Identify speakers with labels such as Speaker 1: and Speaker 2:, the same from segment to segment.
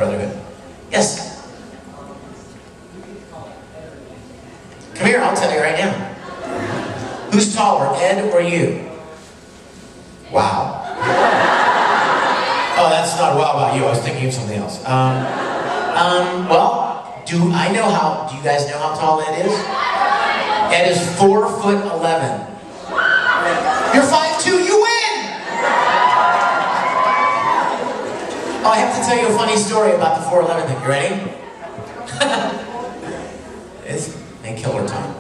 Speaker 1: brotherhood. Yes? Come here, I'll tell you right now. Who's taller, Ed or you? Wow. Oh, that's not a wow about you. I was thinking of something else. Well, do you guys know how tall Ed is? Ed is 4'11". You're 5'2", you win! Oh, I have to tell you a funny story about the 4'11" thing. You ready? It's may kill her time.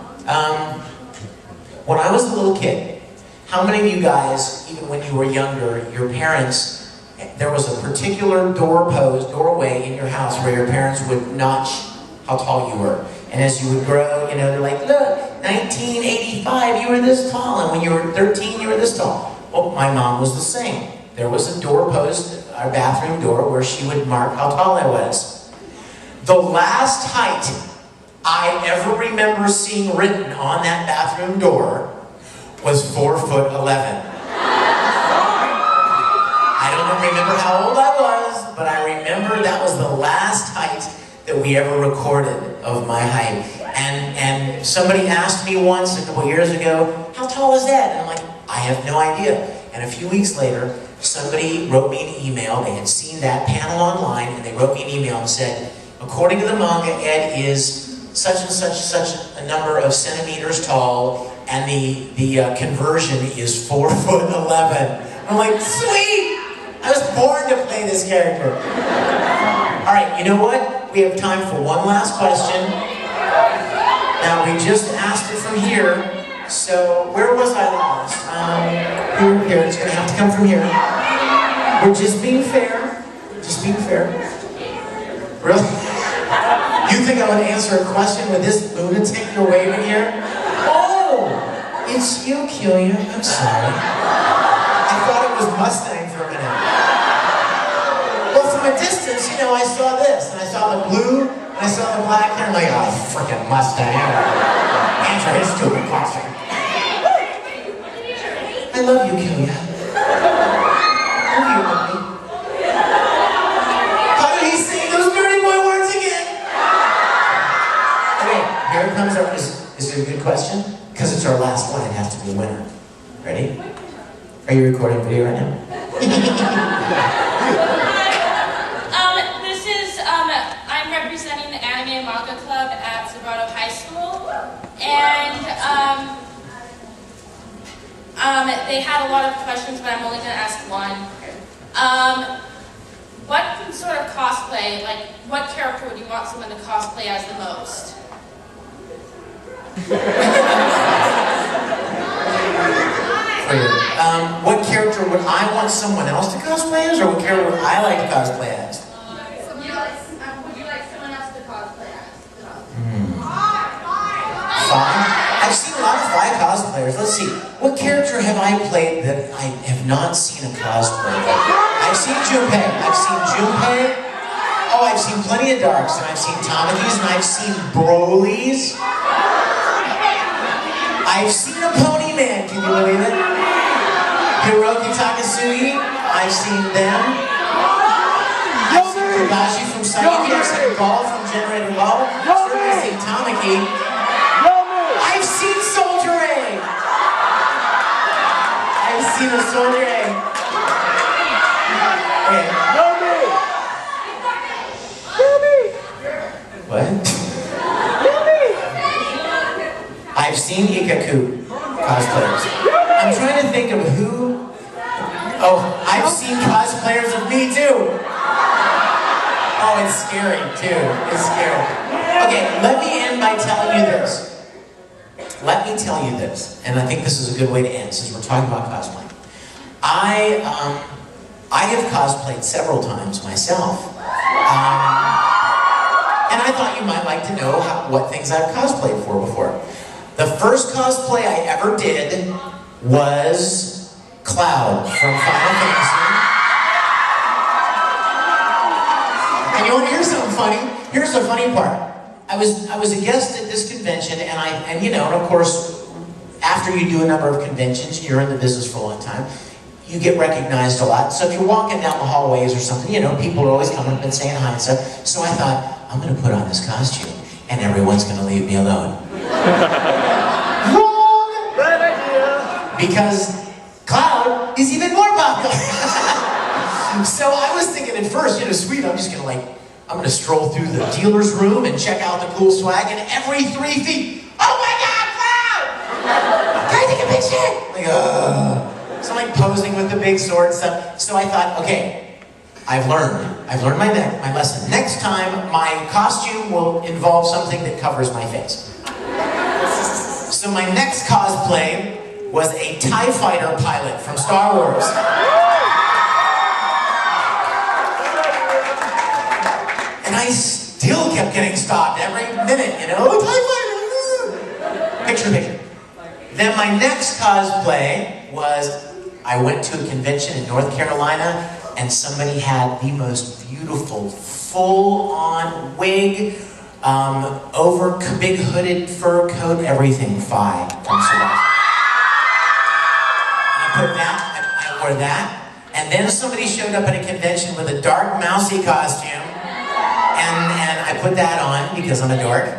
Speaker 1: When I was a little kid, how many of you guys, even when you were younger, your parents, there was a particular doorway in your house where your parents would notch how tall you were. And as you would grow, you know, they're like, look, 1985, you were this tall. And when you were 13, you were this tall. Well, my mom was the same. There was a doorpost, our bathroom door, where she would mark how tall I was. The last height I ever remember seeing written on that bathroom door was 4'11". I don't remember how old I was, but I remember that was the last height that we ever recorded of my height. And somebody asked me once a couple years ago, how tall is that? And I'm like, I have no idea. And a few weeks later, somebody wrote me an email. They had seen that panel online, and they wrote me an email and said, according to the manga, Ed is such and such a number of centimeters tall, and the conversion is 4'11". I'm like, sweet! I was born to play this character. All right, you know what? We have time for one last question. Now, we just asked it from here, so where was I last? Here, it's gonna have to come from here. We're just being fair. Just being fair. Really? You think I would answer a question with this lunatic you're waving here? Oh, it's you, Killian. I'm sorry. I thought it was Mustang for a minute. Well, from a distance, you know, I saw this, and I saw the blue, and I saw the black, and I'm like, oh, freaking Mustang. Answer his stupid question. I love you, Killian. I love you, Mommy. How did he sing those dirty boy words again? Okay, here it comes. Is it a good question? Because it's our last one, it has to be a winner. Ready? Are you recording video right now?
Speaker 2: I'm representing the Anime and Manga Club at Zerado High School, and they had a lot of questions, but I'm only going to ask one. What sort of cosplay, like, what character would you want someone to cosplay as the most?
Speaker 1: What character would I want someone else to cosplay as, or what character would I like to cosplay as?
Speaker 2: Would you like someone else to cosplay as?
Speaker 1: Five? I've seen a lot of Five cosplayers. Let's see. What character have I played that I have not seen a cosplay of? I've seen Junpei. Oh, I've seen plenty of Darks, and I've seen Tamakis, and I've seen Broly's. I've seen a Pony Man, can you believe it? Hiroki Takasugi, I've seen them. I've seen Kobashi from Saiki, I've seen Ball from Generator Ball. I've seen Tamaki. I've seen Soldier A. I've seen a Soldier A. Okay. What? I've seen Ikaku cosplayers. I'm trying to think of who. Oh, I've seen cosplayers of me too. Oh, it's scary too. It's scary. Okay, let me end by telling you this. Let me tell you this, and I think this is a good way to end since we're talking about cosplay. I have cosplayed several times myself. And I thought you might like to know what things I've cosplayed for before. The first cosplay I ever did was Cloud from Final Fantasy. And you want to hear something funny? Here's the funny part. I was a guest at this convention, and you know, and of course, after you do a number of conventions, you're in the business for a long time. you get recognized a lot. So if you're walking down the hallways or something, you know, people are always coming up and saying hi and stuff. So I thought, I'm gonna put on this costume and everyone's gonna leave me alone. Wrong!
Speaker 3: Bad idea!
Speaker 1: Because Cloud is even more popular. So I was thinking at first, you know, sweet, I'm just gonna I'm gonna stroll through the dealer's room and check out the cool swag, and every 3 feet, oh my God, Cloud! Can I take a picture? So I'm posing with the big sword and stuff. So I thought, okay, I've learned my lesson. Next time, my costume will involve something that covers my face. So my next cosplay was a TIE fighter pilot from Star Wars. And I still kept getting stopped every minute, you know, TIE fighter! Picture. Then my next cosplay was, I went to a convention in North Carolina, and somebody had the most beautiful, full-on wig, over big hooded fur coat, everything, Phi from Sebastian. I wore that, and then somebody showed up at a convention with a dark mousy costume, and I put that on because I'm a dork.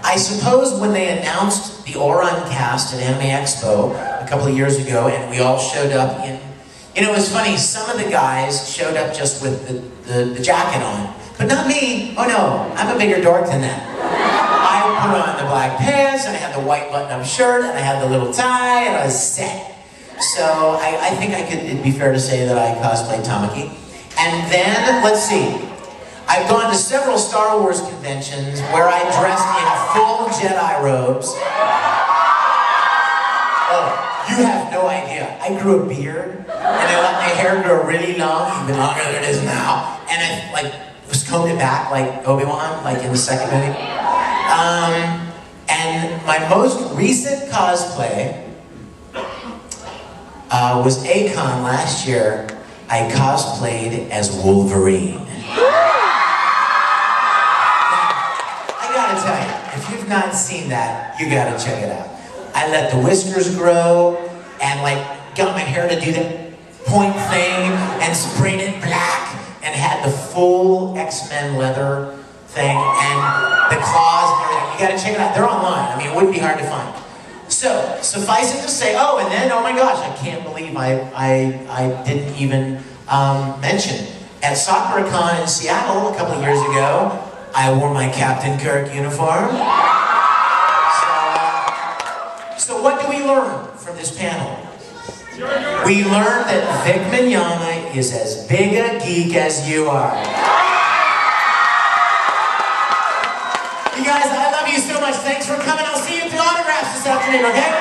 Speaker 1: I suppose when they announced the Oron cast at Anime Expo a couple of years ago, and we all showed up in, you know, it was funny, some of the guys showed up just with the jacket on, but not me. Oh no, I'm a bigger dork than that. I put on the black pants, and I had the white button-up shirt, and I had the little tie, and I was set. So I think it'd be fair to say that I cosplayed Tamaki. And then, let's see, I've gone to several Star Wars conventions where I dressed in full Jedi robes. Oh, you have no idea. I grew a beard, and I let my hair grow really long, even longer than it is now. And I was combed it back like Obi-Wan, like in the second movie. And my most recent cosplay was A-Con last year. I cosplayed as Wolverine. I gotta tell you, if you've not seen that, you gotta check it out. I let the whiskers grow and got my hair to do the point thing and sprayed it black and had the full X-Men leather thing and the claws and everything. You gotta check it out. They're online. I mean, it wouldn't be hard to find. So, suffice it to say, oh, and then, oh my gosh, I can't believe I didn't even mention. At SoccerCon in Seattle a couple of years ago, I wore my Captain Kirk uniform. So what do we learn from this panel? We learned that Vic Mignogna is as big a geek as you are. You guys, I love you so much. Thanks for coming. I'll see you at the autographs this afternoon, okay?